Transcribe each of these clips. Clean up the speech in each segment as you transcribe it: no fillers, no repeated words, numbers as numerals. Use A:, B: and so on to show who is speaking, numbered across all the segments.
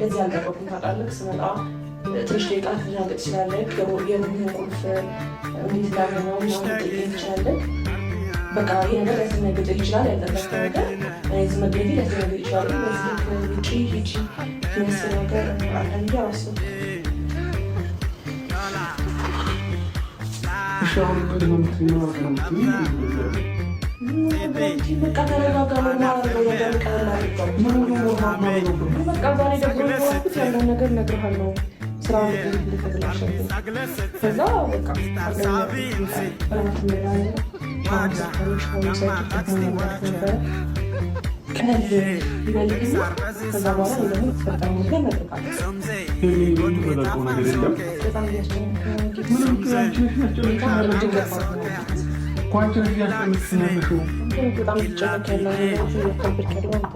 A: ለዚህ አልጠበኩም ታውቃለህ። ስመጣ ትንሽ ደቂቃ ልትደናገጥ ትችላለህ። የሩምህን ቁልፍ እንዴት እንዳገኘው ምናምን ልጠይቅ ትችላለህ። በቃ ይህ ነገር ሊያስደነግጥ ይችላል። ያልጠበቅከው ነገር እዚህ መገኘቴ ሊያስደነግጥ ይችላል። በዚህ ውጭ ሂጂ የሚመስል ነገር አንዳንዴ አላስብም። በቃ ተረጋጋ። በቃ ዛሬ ደግሞ ያለውን ነገር እነግርሃለሁ። ስራ ልተብላሸብን ከዛ በቃ ቀለል ይበልግና ከዛ በኋላ ደግሞ የተፈጠረ ነገር ነጥቃለ በጣም
B: ኳንቸር እያስጠምትስናለሽ
A: በጣም ይጨነቅ ያለው ከብድ ያለው አንተ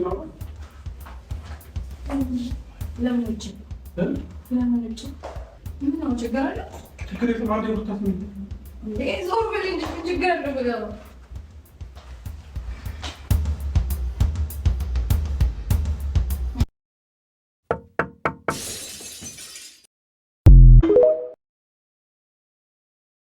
A: ነው። ለምን ውጭ ምን ነው ችግር አለ?
B: ችግር የለም። አንዴ ወጣት ነው።
A: ዞር በል እንጂ ችግር አለ ብለህ ነው